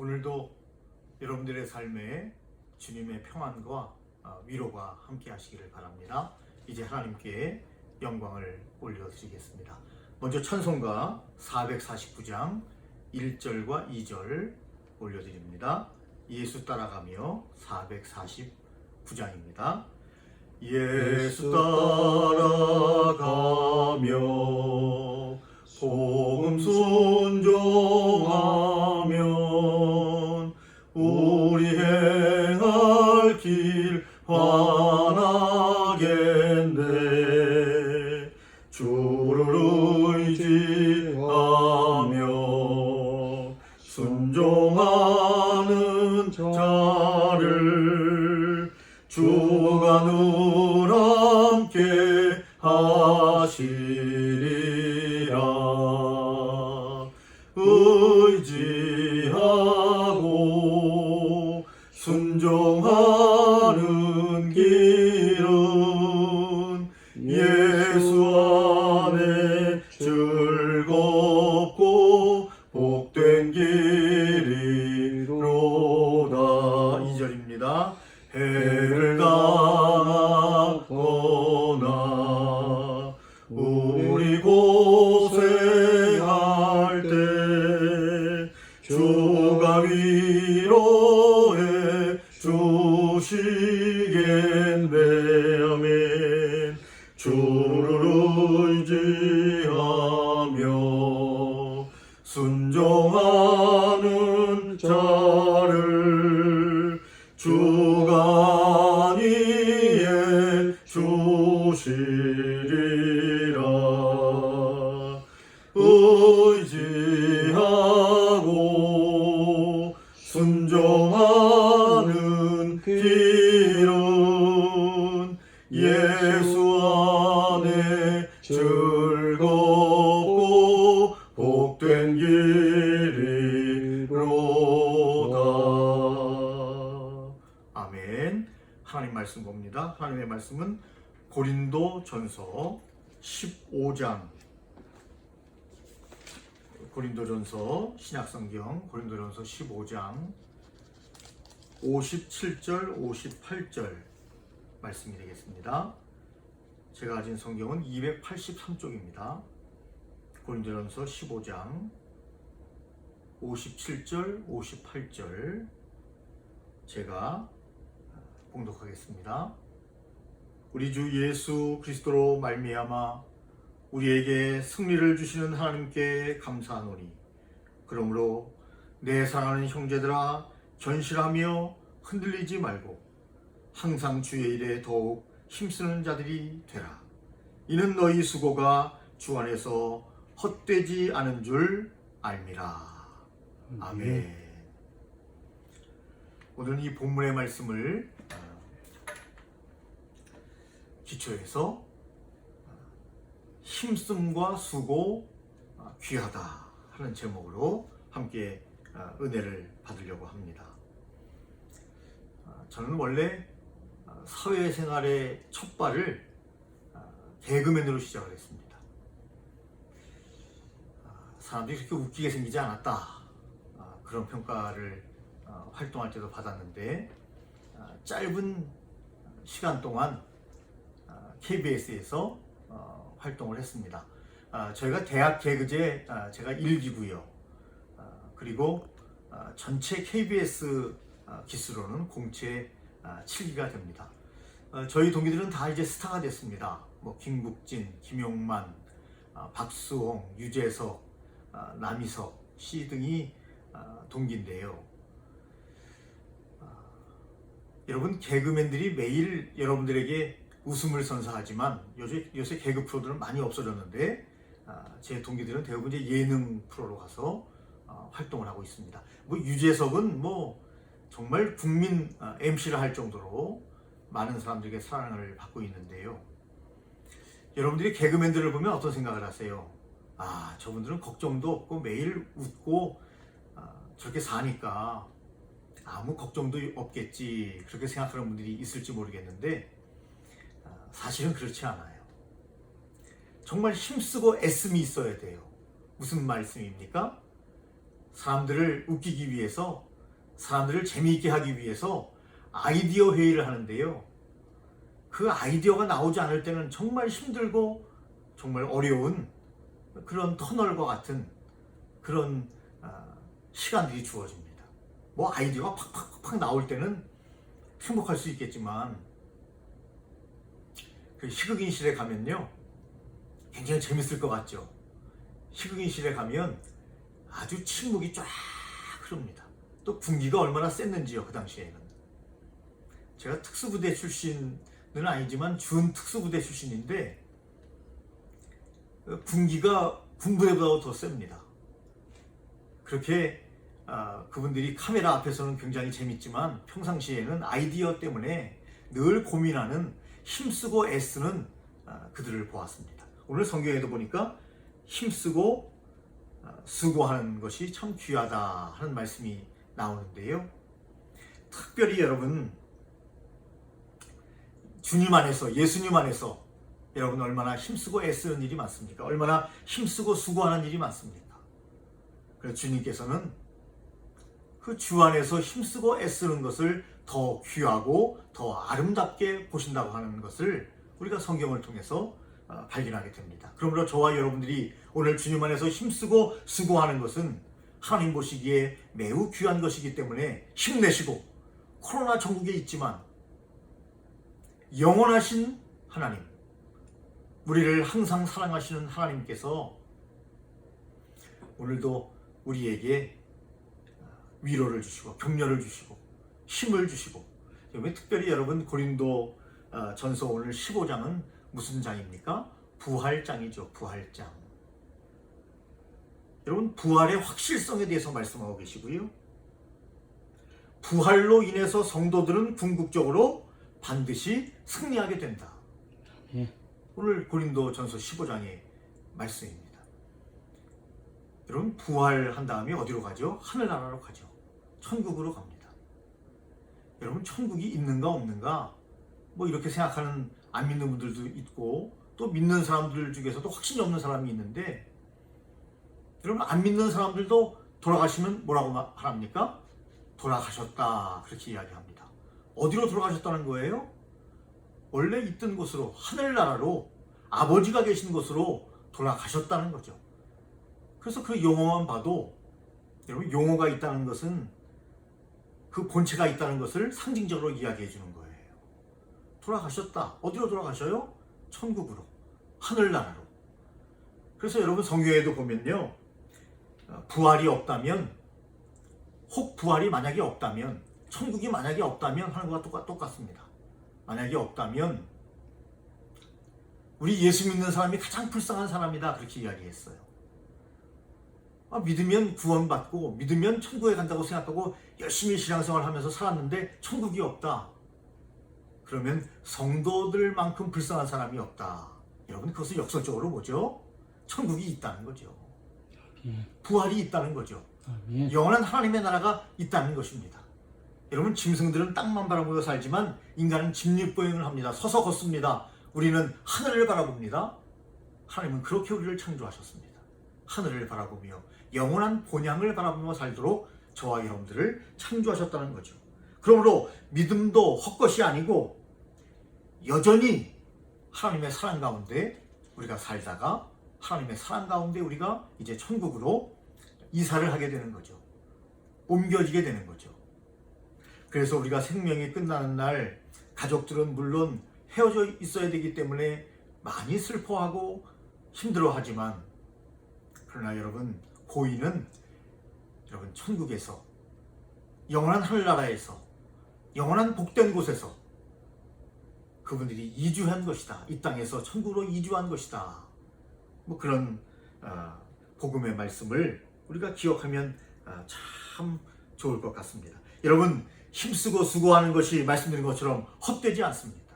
오늘도 여러분들의 삶에 주님의 평안과 위로가 함께 하시기를 바랍니다. 이제 하나님께 영광을 올려드리겠습니다. 먼저 찬송가 449장 1절과 2절 올려드립니다. 예수 따라가며 449장입니다. 예수 따라가며 복음 순종하면 우리 행할 길 환하겠네. 주를 의지하며 순종하는 자를 주가 늘 함께 하시리라. 의지하고 순종하는 길은 예수 안에 즐겁고 복된 길이로다. 2절입니다. 해를 당하거나 우리 고생할 때 주가 위로해 주시겠네. 아멘. 주를 의지하며 순종하는 자를 주가 안위해 주시리라. 의지하고 순종하는 길은 예수 안에 즐겁고 복된 길이로다. 아멘. 하나님 말씀 봅니다. 하나님의 말씀은 고린도전서 15장, 고린도전서 신약성경 고린도전서 15장 57절 58절 말씀이 되겠습니다. 제가 가진 성경은 283쪽입니다. 고린도전서 15장 57절 58절 제가 봉독하겠습니다. 우리 주 예수 그리스도로 말미암아 우리에게 승리를 주시는 하나님께 감사하노니, 그러므로 내 사랑하는 형제들아 견실하며 흔들리지 말고 항상 주의 일에 더욱 힘쓰는 자들이 되라. 이는 너희 수고가 주 안에서 헛되지 않은 줄 알미라. 아멘. 오늘은 이 본문의 말씀을 기초해서 힘씀과 수고 귀하다 하는 제목으로 함께 은혜를 받으려고 합니다. 저는 원래 사회생활의 첫 발을 개그맨으로 시작을 했습니다. 사람들이 그렇게 웃기게 생기지 않았다, 그런 평가를 활동할 때도 받았는데, 짧은 시간 동안 KBS에서 활동을 했습니다. 저희가 대학 개그제 제가 1기고요. 그리고 전체 KBS 기수로는 공채 7기가 됩니다. 저희 동기들은 다 이제 스타가 됐습니다. 뭐 김국진, 김용만, 박수홍, 유재석, 남희석 씨 등이 동기인데요. 여러분, 개그맨들이 매일 여러분들에게 웃음을 선사하지만 요새 개그 프로들은 많이 없어졌는데, 제 동기들은 대부분 이제 예능 프로로 가서 활동을 하고 있습니다. 뭐 유재석은 뭐 정말 국민 MC를 할 정도로 많은 사람들에게 사랑을 받고 있는데요. 여러분들이 개그맨들을 보면 어떤 생각을 하세요? 저분들은 걱정도 없고 매일 웃고 저렇게 사니까 아무 걱정도 없겠지, 그렇게 생각하는 분들이 있을지 모르겠는데, 사실은 그렇지 않아요. 정말 힘쓰고 애씀이 있어야 돼요. 무슨 말씀입니까? 사람들을 웃기기 위해서 사람들을 재미있게 하기 위해서 아이디어 회의를 하는데요. 그 아이디어가 나오지 않을 때는 정말 힘들고 정말 어려운 그런 터널과 같은 그런 시간들이 주어집니다. 뭐 아이디어가 팍팍팍 나올 때는 행복할 수 있겠지만 그 희극인실에 가면요 굉장히 재밌을 것 같죠. 희극인실에 가면 아주 침묵이 쫙 흐릅니다. 또 군기가 얼마나 셌는지요. 그 당시에는 제가 특수부대 출신은 아니지만 준 특수부대 출신인데 군기가 군부대보다 더 셉니다. 그렇게 그분들이 카메라 앞에서는 굉장히 재밌지만 평상시에는 아이디어 때문에 늘 고민하는 힘쓰고 애쓰는 그들을 보았습니다. 오늘 성경에도 보니까 힘쓰고 수고하는 것이 참 귀하다 하는 말씀이 나오는데요. 특별히 여러분 주님 안에서 예수님 안에서 여러분 얼마나 힘쓰고 애쓰는 일이 많습니까? 얼마나 힘쓰고 수고하는 일이 많습니까? 그래서 주님께서는 그 주 안에서 힘쓰고 애쓰는 것을 더 귀하고 더 아름답게 보신다고 하는 것을 우리가 성경을 통해서 발견하게 됩니다. 그러므로 저와 여러분들이 오늘 주님 안에서 힘쓰고 수고하는 것은 하나님 보시기에 매우 귀한 것이기 때문에 힘내시고 코로나 전국에 있지만 영원하신 하나님, 우리를 항상 사랑하시는 하나님께서 오늘도 우리에게 위로를 주시고 격려를 주시고 힘을 주시고 특별히 여러분 고린도 전서 오늘 15장은 무슨 장입니까? 부활장이죠. 부활장. 여러분 부활의 확실성에 대해서 말씀하고 계시고요. 부활로 인해서 성도들은 궁극적으로 반드시 승리하게 된다. 오늘 고린도 전서 15장의 말씀입니다. 여러분 부활한 다음에 어디로 가죠? 하늘나라로 가죠. 천국으로 갑니다. 여러분 천국이 있는가 없는가 뭐 이렇게 생각하는 안 믿는 분들도 있고 또 믿는 사람들 중에서도 확신이 없는 사람이 있는데 여러분 안 믿는 사람들도 돌아가시면 뭐라고 합니까? 돌아가셨다 그렇게 이야기합니다. 어디로 돌아가셨다는 거예요? 원래 있던 곳으로 하늘나라로 아버지가 계신 곳으로 돌아가셨다는 거죠. 그래서 그 용어만 봐도 여러분 용어가 있다는 것은 그 본체가 있다는 것을 상징적으로 이야기해 주는 거예요. 돌아가셨다. 어디로 돌아가셔요? 천국으로, 하늘나라로. 그래서 여러분 성경에도 보면요, 부활이 없다면, 혹 부활이 만약에 없다면, 천국이 만약에 없다면 하는 것과 똑같습니다. 만약에 없다면 우리 예수 믿는 사람이 가장 불쌍한 사람이다 그렇게 이야기했어요. 믿으면 구원받고 믿으면 천국에 간다고 생각하고 열심히 신앙생활을 하면서 살았는데 천국이 없다. 그러면 성도들만큼 불쌍한 사람이 없다. 여러분 그것은 역설적으로 뭐죠? 천국이 있다는 거죠. 부활이 있다는 거죠. 영원한 하나님의 나라가 있다는 것입니다. 여러분 짐승들은 땅만 바라보며 살지만 인간은 직립보행을 합니다. 서서 걷습니다. 우리는 하늘을 바라봅니다. 하나님은 그렇게 우리를 창조하셨습니다. 하늘을 바라보며 영원한 본향을 바라보며 살도록 저와 여러분들을 창조하셨다는 거죠. 그러므로 믿음도 헛것이 아니고 여전히 하나님의 사랑 가운데 우리가 살다가 하나님의 사랑 가운데 우리가 이제 천국으로 이사를 하게 되는 거죠. 옮겨지게 되는 거죠. 그래서 우리가 생명이 끝나는 날 가족들은 물론 헤어져 있어야 되기 때문에 많이 슬퍼하고 힘들어하지만 그러나 여러분 고인은 여러분 천국에서 영원한 하늘나라에서 영원한 복된 곳에서 그분들이 이주한 것이다. 이 땅에서 천국으로 이주한 것이다. 뭐 그런 복음의 말씀을 우리가 기억하면 참 좋을 것 같습니다. 여러분 힘쓰고 수고하는 것이 말씀드린 것처럼 헛되지 않습니다.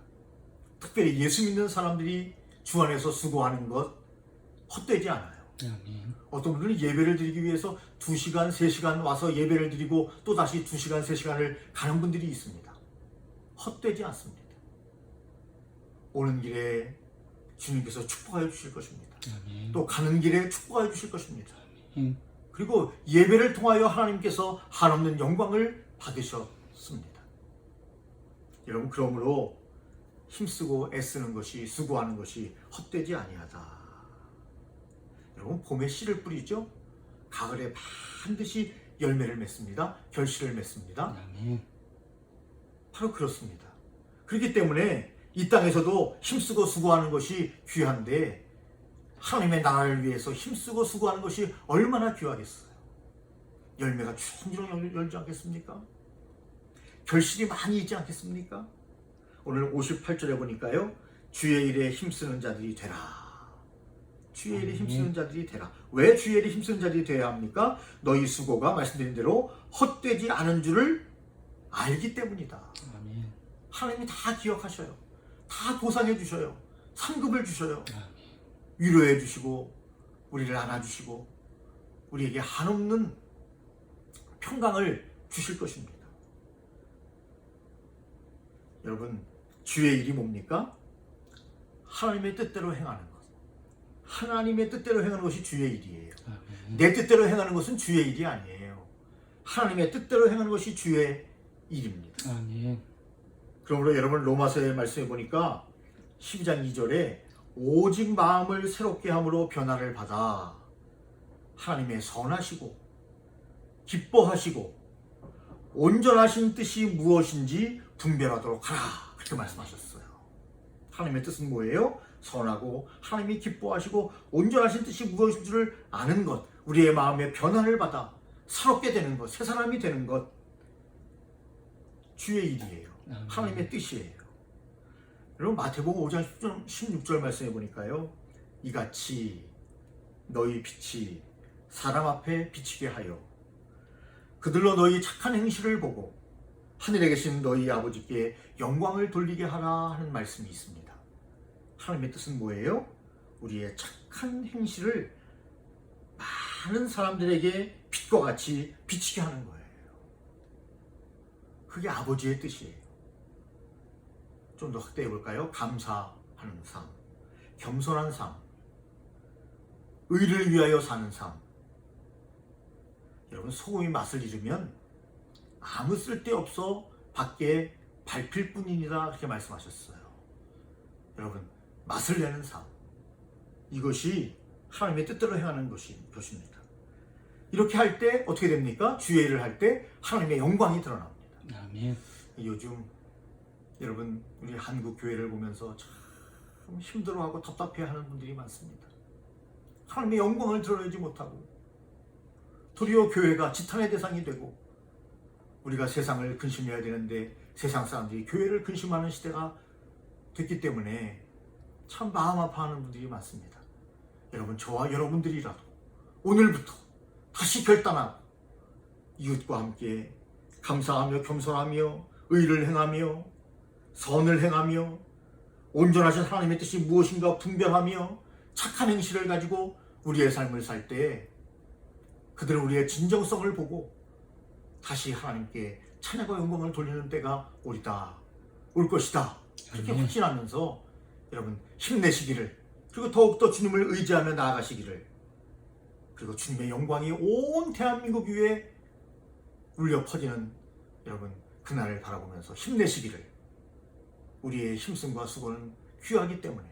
특별히 예수 믿는 사람들이 주 안에서 수고하는 것 헛되지 않아요. 어떤 분들은 예배를 드리기 위해서 2시간, 3시간 와서 예배를 드리고 또 다시 2시간, 3시간을 가는 분들이 있습니다. 헛되지 않습니다. 오는 길에 주님께서 축복하여 주실 것입니다. 또 가는 길에 축복하여 주실 것입니다. 그리고 예배를 통하여 하나님께서 한없는 영광을 받으셨습니다. 여러분, 그러므로 힘쓰고 애쓰는 것이, 수고하는 것이 헛되지 아니하다. 여러분, 봄에 씨를 뿌리죠? 가을에 반드시 열매를 맺습니다. 결실을 맺습니다. 바로 그렇습니다. 그렇기 때문에 이 땅에서도 힘쓰고 수고하는 것이 귀한데, 하나님의 나라를 위해서 힘쓰고 수고하는 것이 얼마나 귀하겠어요. 열매가 주렁주렁 열지 않겠습니까? 결실이 많이 있지 않겠습니까? 오늘 58절에 보니까요, 주의 일에 힘쓰는 자들이 되라. 주의 일에 힘쓰는 자들이 되라. 왜 주의 일에 힘쓰는 자들이 되어야 합니까? 너희 수고가 말씀드린 대로 헛되지 않은 줄을 알기 때문이다. 아멘. 하나님이 다 기억하셔요. 다 보상해 주셔요. 상급을 주셔요. 위로해 주시고 우리를 안아주시고 우리에게 한없는 평강을 주실 것입니다. 여러분, 주의 일이 뭡니까? 하나님의 뜻대로 행하는 것. 하나님의 뜻대로 행하는 것이 주의 일이에요. 내 뜻대로 행하는 것은 주의 일이 아니에요. 하나님의 뜻대로 행하는 것이 주의 일입니다. 그러므로 여러분, 로마서의 말씀에 보니까 12장 2절에 오직 마음을 새롭게 함으로 변화를 받아 하나님의 선하시고 기뻐하시고 온전하신 뜻이 무엇인지 분별하도록 하라, 그렇게 말씀하셨어요. 하나님의 뜻은 뭐예요? 선하고 하나님이 기뻐하시고 온전하신 뜻이 무엇인지를 아는 것, 우리의 마음의 변화를 받아 새롭게 되는 것, 새 사람이 되는 것, 주의 일이에요. 하나님의 뜻이에요. 여러분, 마태복음 5장 16절 말씀해 보니까요, 이같이 너희 빛이 사람 앞에 비치게 하여 그들로 너희 착한 행실을 보고 하늘에 계신 너희 아버지께 영광을 돌리게 하라 하는 말씀이 있습니다. 하나님의 뜻은 뭐예요? 우리의 착한 행실을 많은 사람들에게 빛과 같이 비치게 하는 거예요. 그게 아버지의 뜻이에요. 좀 더 확대해 볼까요? 감사하는 삶, 겸손한 삶, 의를 위하여 사는 삶. 여러분, 소금이 맛을 잃으면 아무 쓸데없어 밖에 밟힐 뿐이니라, 그렇게 말씀하셨어요. 여러분, 맛을 내는 삶, 이것이 하나님의 뜻대로 행하는 것입니다. 이렇게 할 때 어떻게 됩니까? 주의 일을 할 때 하나님의 영광이 드러납니다. 아멘. 요즘 여러분, 우리 한국 교회를 보면서 참 힘들어하고 답답해하는 분들이 많습니다. 하나님의 영광을 드러내지 못하고 도리어 교회가 지탄의 대상이 되고, 우리가 세상을 근심해야 되는데 세상 사람들이 교회를 근심하는 시대가 됐기 때문에 참 마음 아파하는 분들이 많습니다. 여러분, 저와 여러분들이라도 오늘부터 다시 결단하고 이웃과 함께 감사하며 겸손하며 의를 행하며 선을 행하며 온전하신 하나님의 뜻이 무엇인가 분별하며 착한 행실을 가지고 우리의 삶을 살 때 그들은 우리의 진정성을 보고 다시 하나님께 찬양과 영광을 돌리는 때가 올 것이다, 그렇게 확신하면서 여러분, 힘내시기를, 그리고 더욱더 주님을 의지하며 나아가시기를, 그리고 주님의 영광이 온 대한민국 위에 울려 퍼지는 여러분, 그날을 바라보면서 힘내시기를, 우리의 힘씀과 수고는 귀하기 때문에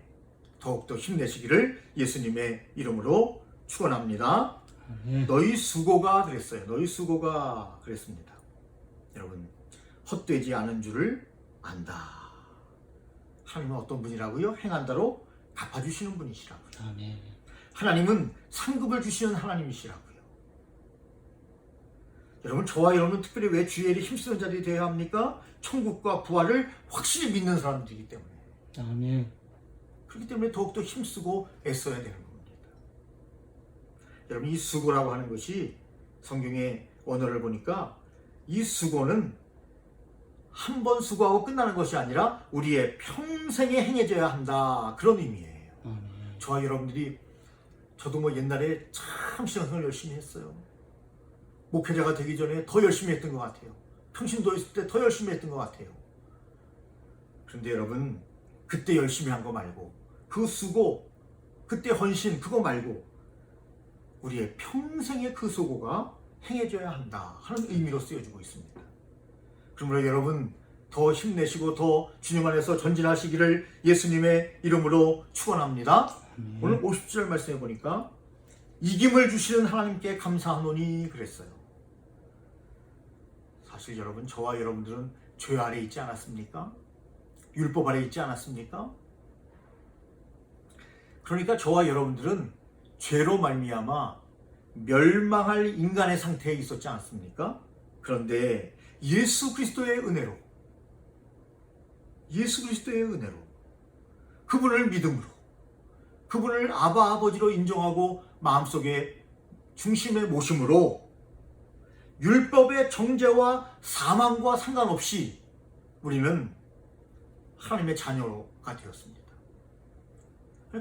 더욱더 힘내시기를 예수님의 이름으로 축원합니다. 너희 수고가 그랬어요. 너희 수고가 그랬습니다. 여러분, 헛되지 않은 줄을 안다. 하나님은 어떤 분이라고요? 행한다로 갚아주시는 분이시라고요. 아멘. 하나님은 상급을 주시는 하나님이시라고요. 여러분, 저와 여러분은 특별히 왜 주의 일에 힘쓰는 자들이 되어야 합니까? 천국과 부활을 확실히 믿는 사람들이기 때문에. 아멘. 그렇기 때문에 더욱더 힘쓰고 애써야 되는 겁니다. 여러분, 이 수고라고 하는 것이 성경의 언어를 보니까 이 수고는 한 번 수고하고 끝나는 것이 아니라 우리의 평생에 행해져야 한다, 그런 의미예요. 저와 여러분들이, 저도 옛날에 참 신앙생활 열심히 했어요. 목회자가 되기 전에 더 열심히 했던 것 같아요. 평신도 있을 때 더 열심히 했던 것 같아요. 그런데 여러분, 그때 열심히 한 거 말고, 그 수고, 그때 헌신, 그거 말고 우리의 평생의 그 수고가 행해져야 한다 하는 의미로 쓰여지고 있습니다. 그러므로 여러분 더 힘내시고 더 주님 안에서 전진하시기를 예수님의 이름으로 축원합니다. 오늘 50절 말씀해 보니까 이김을 주시는 하나님께 감사하노니 그랬어요. 사실 여러분, 저와 여러분들은 죄 아래 있지 않았습니까? 율법 아래 있지 않았습니까? 그러니까 저와 여러분들은 죄로 말미암아 멸망할 인간의 상태에 있었지 않습니까? 그런데 예수 그리스도의 은혜로, 그분을 믿음으로, 그분을 아바 아버지로 인정하고 마음속에 중심에 모심으로 율법의 정죄와 사망과 상관없이 우리는 하나님의 자녀가 되었습니다.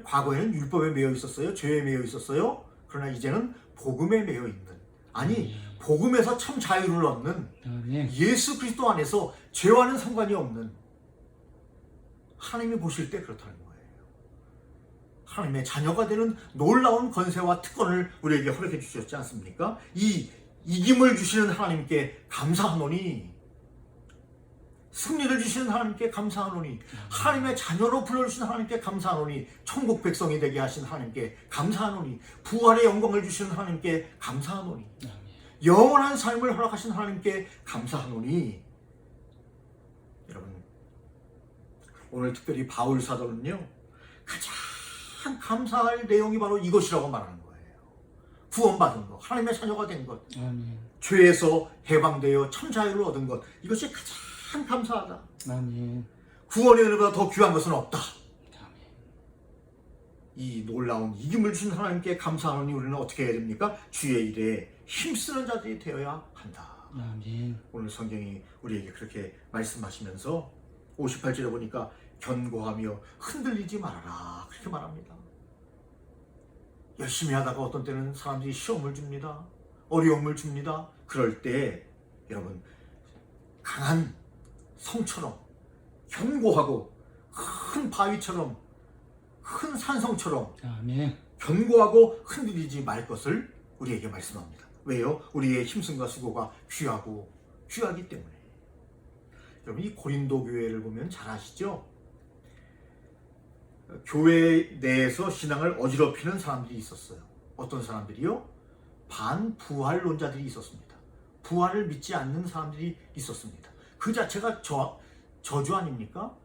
과거에는 율법에 매여 있었어요. 죄에 매여 있었어요. 그러나 이제는 복음에 매여 있는, 아니 복음에서 참 자유를 얻는, 예수 그리스도 안에서 죄와는 상관이 없는, 하나님이 보실 때 그렇다는 거예요. 하나님의 자녀가 되는 놀라운 권세와 특권을 우리에게 허락해 주셨지 않습니까? 이 이김을 주시는 하나님께 감사하노니, 승리를 주시는 하나님께 감사하노니, 하나님의 자녀로 불러주신 하나님께 감사하노니, 천국 백성이 되게 하신 하나님께 감사하노니, 부활의 영광을 주시는 하나님께 감사하노니, 영원한 삶을 허락하신 하나님께 감사하노니. 여러분, 오늘 특별히 바울 사도는요, 가장 감사할 내용이 바로 이것이라고 말하는 거예요. 구원받은 것, 하나님의 자녀가 된 것, 죄에서 해방되어 참 자유를 얻은 것, 이것이 가장 감사하다. 구원의 은혜보다 더 귀한 것은 없다. 이 놀라운 이김을 주신 하나님께 감사하노니 우리는 어떻게 해야 됩니까? 주의 일에 힘쓰는 자들이 되어야 한다. 오늘 성경이 우리에게 그렇게 말씀하시면서 58절에 보니까 견고하며 흔들리지 말아라, 그렇게 말합니다. 열심히 하다가 어떤 때는 사람들이 시험을 줍니다. 어려움을 줍니다. 그럴 때 여러분, 강한 성처럼 견고하고 큰 바위처럼 큰 산성처럼 견고하고 흔들리지 말 것을 우리에게 말씀합니다. 왜요? 우리의 힘씀과 수고가 귀하기 때문에. 여러분, 이 고린도 교회를 보면 잘 아시죠? 교회 내에서 신앙을 어지럽히는 사람들이 있었어요. 어떤 사람들이요? 반부활론자들이 있었습니다. 부활을 믿지 않는 사람들이 있었습니다. 그 자체가 저주 아닙니까?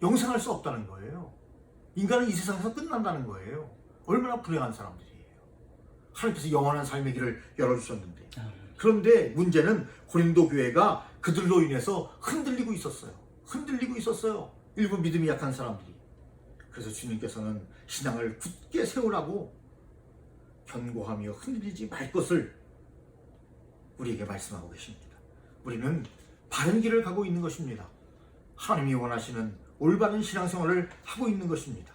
영생할 수 없다는 거예요. 인간은 이 세상에서 끝난다는 거예요. 얼마나 불행한 사람들이에요. 하나님께서 영원한 삶의 길을 열어주셨는데. 그런데 문제는 고린도 교회가 그들로 인해서 흔들리고 있었어요. 일부 믿음이 약한 사람들이. 그래서 주님께서는 신앙을 굳게 세우라고 견고하며 흔들리지 말 것을 우리에게 말씀하고 계십니다. 우리는 바른 길을 가고 있는 것입니다. 하나님이 원하시는 올바른 신앙생활을 하고 있는 것입니다.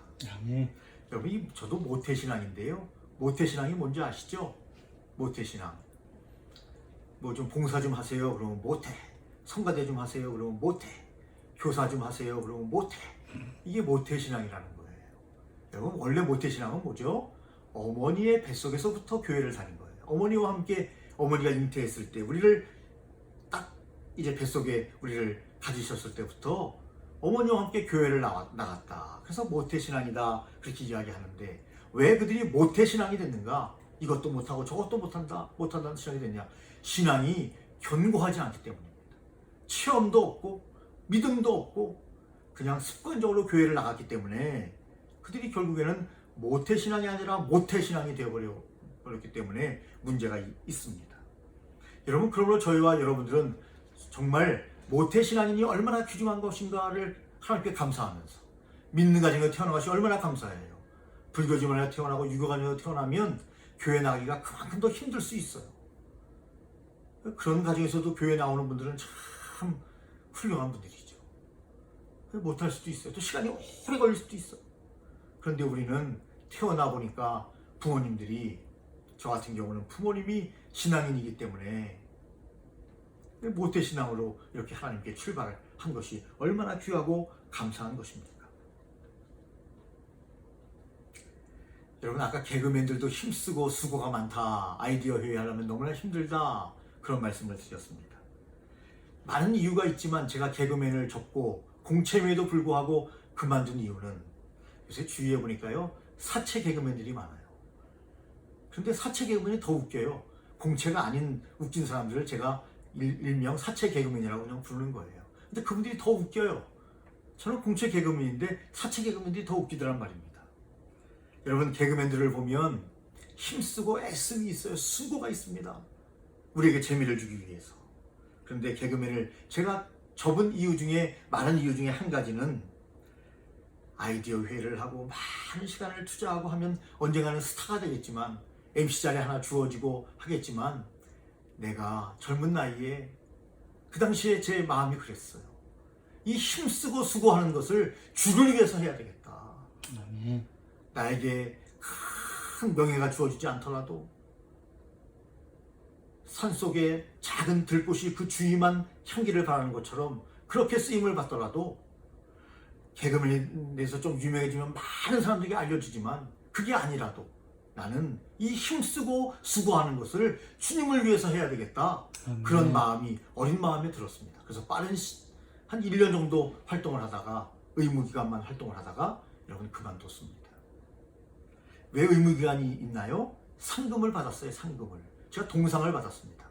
여러분, 저도 모태신앙인데요. 모태신앙이 뭔지 아시죠? 모태신앙. 뭐 좀 봉사 좀 하세요. 그러면 모태. 성가대 좀 하세요. 그러면 모태. 교사 좀 하세요. 그러면 모태. 이게 모태신앙이라는 거예요. 여러분, 원래 모태신앙은 뭐죠? 어머니의 뱃속에서부터 교회를 다닌 거예요. 어머니와 함께, 어머니가 잉태했을 때 우리를 딱 이제 뱃속에 우리를 가지셨을 때부터 어머니와 함께 교회를 나갔다. 그래서 모태신앙이다, 그렇게 이야기하는데, 왜 그들이 모태신앙이 됐는가? 이것도 못하고 저것도 못한다는 신앙이 됐냐? 신앙이 견고하지 않기 때문입니다. 체험도 없고 믿음도 없고 그냥 습관적으로 교회를 나갔기 때문에 그들이 결국에는 모태신앙이 아니라 모태신앙이 되어버렸기 때문에 문제가 있습니다. 여러분, 그러므로 저희와 여러분들은 정말 모태신앙인이 얼마나 귀중한 것인가를 하나님께 감사하면서, 믿는 가정에 태어난 것이 얼마나 감사해요. 불교집안에 태어나고 유교가정에 태어나면 교회 나가기가 그만큼 더 힘들 수 있어요. 그런 가정에서도 교회 나오는 분들은 참 훌륭한 분들이죠. 못할 수도 있어요. 또 시간이 오래 걸릴 수도 있어요. 그런데 우리는 태어나 보니까 부모님들이, 저 같은 경우는 부모님이 신앙인이기 때문에 모태신앙으로 이렇게 하나님께 출발을 한 것이 얼마나 귀하고 감사한 것입니까? 여러분 아까 개그맨들도 힘쓰고 수고가 많다. 아이디어 회의하려면 너무나 힘들다. 그런 말씀을 드렸습니다. 많은 이유가 있지만 제가 개그맨을 접고 공채임에도 불구하고 그만둔 이유는 요새 주위에 보니까요. 사채 개그맨들이 많아요. 그런데 사채 개그맨이 더 웃겨요. 공채가 아닌 웃긴 사람들을 제가 일명 사채 개그맨이라고 그냥 부르는 거예요. 근데 그분들이 더 웃겨요. 저는 공채 개그맨인데 사채 개그맨들이 더 웃기더란 말입니다. 여러분 개그맨들을 보면 힘쓰고 애씀이 있어요. 수고가 있습니다. 우리에게 재미를 주기 위해서. 그런데 개그맨을 제가 접은 이유 중에 많은 이유 중에 한 가지는 아이디어 회의를 하고 많은 시간을 투자하고 하면 언젠가는 스타가 되겠지만 MC 자리 하나 주어지고 하겠지만 내가 젊은 나이에 그 당시에 제 마음이 그랬어요. 이 힘쓰고 수고하는 것을 주를 위해서 해야 되겠다. 나에게 큰 명예가 주어지지 않더라도 산속에 작은 들꽃이 그 주위만 향기를 바라는 것처럼 그렇게 쓰임을 받더라도 개그맨에 대해서 좀 유명해지면 많은 사람들에게 알려지지만 그게 아니라도 나는 이 힘쓰고 수고하는 것을 주님을 위해서 해야 되겠다. 그런 마음이 어린 마음에 들었습니다. 그래서 빠른 한 1년 정도 활동을 하다가 의무기간만 활동을 하다가 여러분 그만뒀습니다. 왜 의무기간이 있나요? 상금을 받았어요. 상금을. 제가 동상을 받았습니다.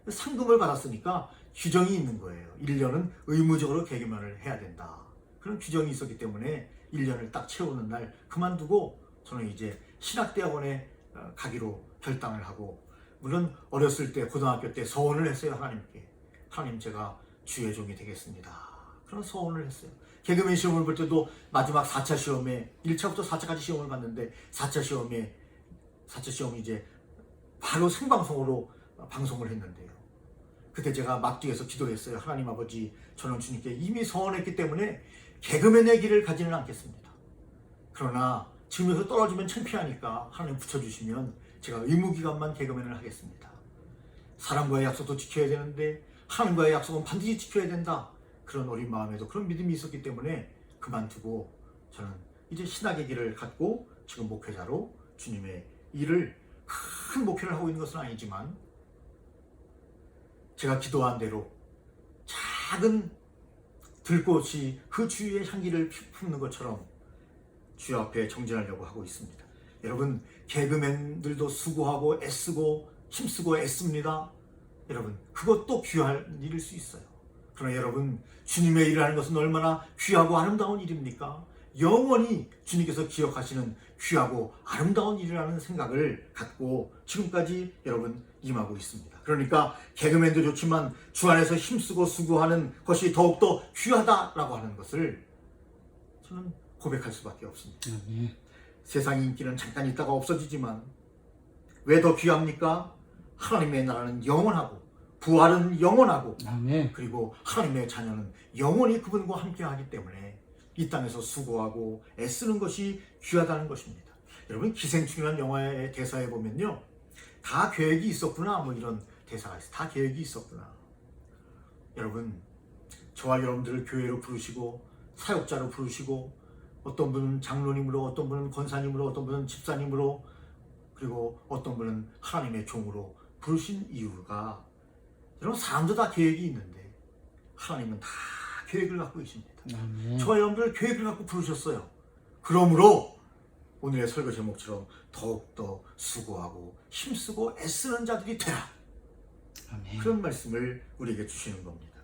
상금을 받았으니까 규정이 있는 거예요. 1년은 의무적으로 개그맨을 해야 된다. 그런 규정이 있었기 때문에 1년을 딱 채우는 날 그만두고 저는 이제 신학대학원에 가기로 결단을 하고, 물론 어렸을 때 고등학교 때 서원을 했어요. 하나님께. 하나님 제가 주의 종이 되겠습니다. 그런 서원을 했어요. 개그맨 시험을 볼 때도 마지막 4차 시험에 1차부터 4차까지 시험을 봤는데 4차 시험이 이제 바로 생방송으로 방송을 했는데요. 그때 제가 막 뒤에서 기도했어요. 하나님 아버지, 저는 주님께 이미 서원했기 때문에 개그맨의 길을 가지는 않겠습니다. 그러나 지금에서 떨어지면 창피하니까 하나님 붙여주시면 제가 의무기간만 개그맨을 하겠습니다. 사람과의 약속도 지켜야 되는데 하나님과의 약속은 반드시 지켜야 된다. 그런 어린 마음에도 그런 믿음이 있었기 때문에 그만두고 저는 이제 신학의 길을 갖고 지금 목회자로 주님의 일을 큰 목회를 하고 있는 것은 아니지만 제가 기도한 대로 작은 들꽃이 그 주위의 향기를 품는 것처럼 주 앞에 정진하려고 하고 있습니다. 여러분 개그맨들도 수고하고 애쓰고 힘쓰고 애씁니다. 여러분 그것도 귀한 일일 수 있어요. 그러나 여러분 주님의 일을 하는 것은 얼마나 귀하고 아름다운 일입니까? 영원히 주님께서 기억하시는 귀하고 아름다운 일이라는 생각을 갖고 지금까지 여러분 임하고 있습니다. 그러니까 개그맨도 좋지만 주 안에서 힘쓰고 수고하는 것이 더욱더 귀하다라고 하는 것을 저는 고백할 수밖에 없습니다. 세상 인기는 잠깐 있다가 없어지지만 왜 더 귀합니까? 하나님의 나라는 영원하고 부활은 영원하고 그리고 하나님의 자녀는 영원히 그분과 함께하기 때문에 이 땅에서 수고하고 애쓰는 것이 귀하다는 것입니다. 여러분 기생충이라는 영화의 대사에 보면요, 다 계획이 있었구나, 뭐 이런 대사가 있어요. 다 계획이 있었구나. 여러분 저와 여러분들을 교회로 부르시고 사역자로 부르시고 어떤 분은 장로님으로, 어떤 분은 권사님으로, 어떤 분은 집사님으로, 그리고 어떤 분은 하나님의 종으로 부르신 이유가 여러분 사람도 다 계획이 있는데 하나님은 다 계획을 갖고 계십니다. 저와 여러분들 계획을 갖고 부르셨어요. 그러므로 오늘의 설교 제목처럼 더욱더 수고하고 힘쓰고 애쓰는 자들이 되라. 그런 말씀을 우리에게 주시는 겁니다.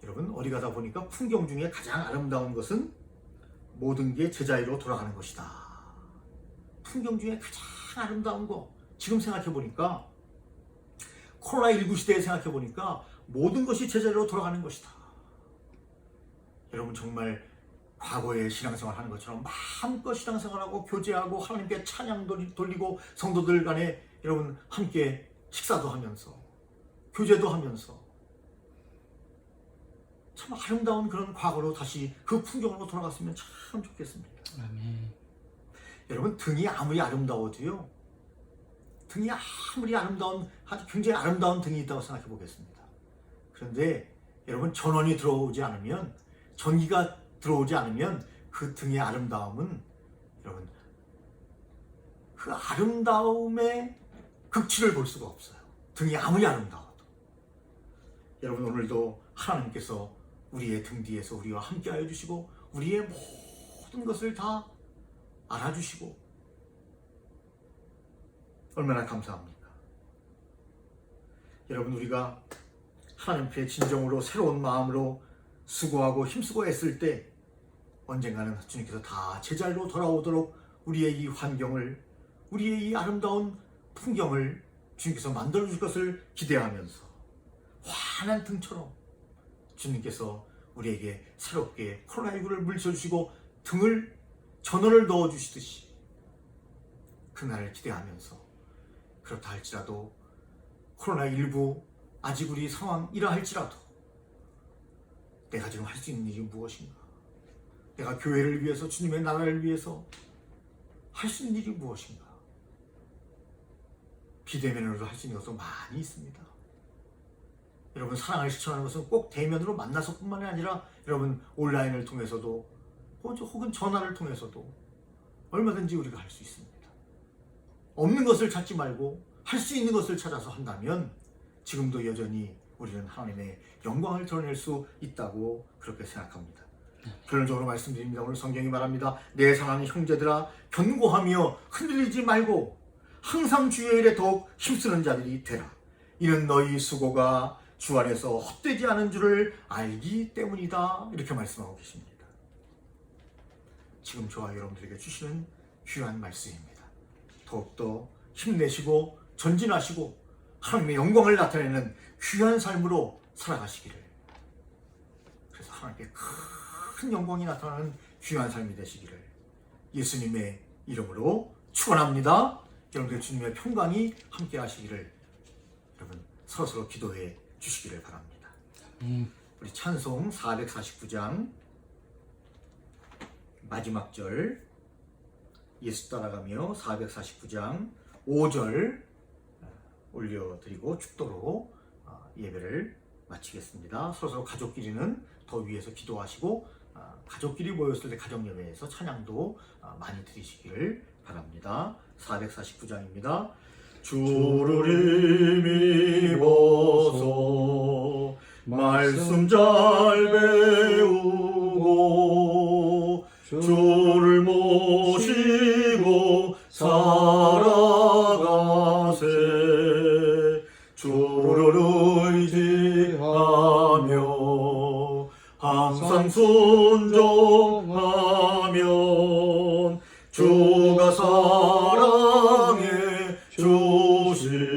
여러분 어디 가다 보니까 풍경 중에 가장 아름다운 것은 모든 게 제자리로 돌아가는 것이다. 풍경 중에 가장 아름다운 거 지금 생각해 보니까 코로나19 시대에 생각해 보니까 모든 것이 제자리로 돌아가는 것이다. 여러분 정말 과거에 신앙생활 하는 것처럼 마음껏 신앙생활하고 교제하고 하나님께 찬양 돌리고 성도들 간에 여러분 함께 식사도 하면서 교제도 하면서 참 아름다운 그런 과거로 다시 그 풍경으로 돌아갔으면 참 좋겠습니다. 여러분 등이 아무리 아름다워도요, 등이 아무리 아름다운 아주 굉장히 아름다운 등이 있다고 생각해 보겠습니다. 그런데 여러분 전원이 들어오지 않으면, 전기가 들어오지 않으면 그 등의 아름다움은 여러분 그 아름다움의 극치를 볼 수가 없어요. 등이 아무리 아름다워도. 여러분, 오늘도 하나님께서 우리의 등 뒤에서 우리와 함께하여 주시고 우리의 모든 것을 다 알아주시고 얼마나 감사합니까? 여러분, 우리가 하나님 앞에 진정으로 새로운 마음으로 수고하고 힘쓰고 애쓸 때 언젠가는 주님께서 다 제자리로 돌아오도록 우리의 이 환경을, 우리의 이 아름다운 풍경을 주님께서 만들어줄 것을 기대하면서 환한 등처럼 주님께서 우리에게 새롭게 코로나19를 물리쳐주시고 등을 전원을 넣어주시듯이 그날을 기대하면서, 그렇다 할지라도 코로나19 아직 우리 상황이라 할지라도 내가 지금 할 수 있는 일이 무엇인가? 내가 교회를 위해서, 주님의 나라를 위해서 할 수 있는 일이 무엇인가? 비대면으로 할 수 있는 것도 많이 있습니다. 여러분, 사랑을 실천하는 것은 꼭 대면으로 만나서뿐만이 아니라 여러분 온라인을 통해서도 혹은 전화를 통해서도 얼마든지 우리가 할 수 있습니다. 없는 것을 찾지 말고 할 수 있는 것을 찾아서 한다면 지금도 여전히 우리는 하나님의 영광을 드러낼 수 있다고 그렇게 생각합니다. 결론적으로 말씀드립니다. 오늘 성경이 말합니다. 내 사랑하는 형제들아, 견고하며 흔들리지 말고 항상 주의 일에 더욱 힘쓰는 자들이 되라. 이는 너희 수고가 주 안에서 헛되지 않은 줄을 알기 때문이다. 이렇게 말씀하고 계십니다. 지금 저와 여러분들에게 주시는 귀한 말씀입니다. 더욱더 힘내시고 전진하시고 하나님의 영광을 나타내는 귀한 삶으로 살아가시기를, 그래서 하나님께 큰 영광이 나타나는 귀한 삶이 되시기를 예수님의 이름으로 축원합니다. 여러분들 주님의 평강이 함께 하시기를 여러분 서로서로 기도해 주시기를 바랍니다. 우리 찬송 449장 마지막 절 예수 따라가며 449장 5절 올려드리고 축도로 예배를 마치겠습니다. 서로서로 가족끼리는 더 위에서 기도하시고 가족끼리 모였을 때 가정예배에서 찬양도 많이 드리시기를 바랍니다. 449장입니다. 주를 힘입어서 말씀 잘 배우고 주를 모시고 살아가세. 주를 의지하며 항상 순종하면 주가 사랑해 주시리라.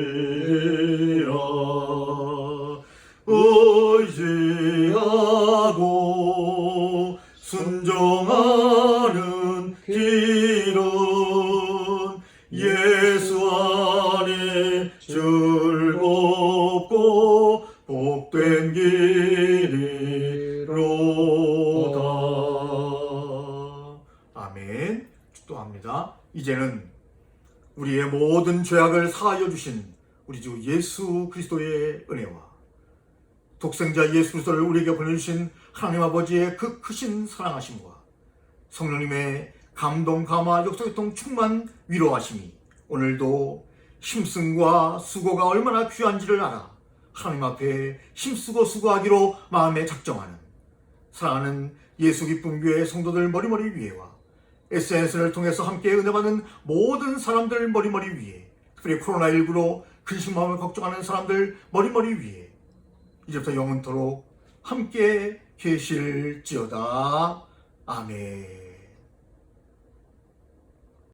의지하고 순종하는 길은 예수 안에 즐겁고 복된 길이로다. 아멘. 축도합니다. 이제는 우리의 모든 죄악을 사하여 주신 우리 주 예수 그리스도의 은혜와 독생자 예수 그리스도를 우리에게 보내주신 하나님 아버지의 그 크신 사랑하심과 성령님의 감동, 감화, 역사교통 충만 위로하심이 오늘도 힘씀과 수고가 얼마나 귀한지를 알아 하나님 앞에 힘쓰고 수고하기로 마음에 작정하는 사랑하는 예수 기쁨 교회 성도들 머리머리 위에와 SNS를 통해서 함께 은혜받는 모든 사람들 머리머리 위에, 특별히 코로나19로 근심마음을 걱정하는 사람들 머리머리 위에 이제부터 영원토록 함께 계실지어다. 아멘.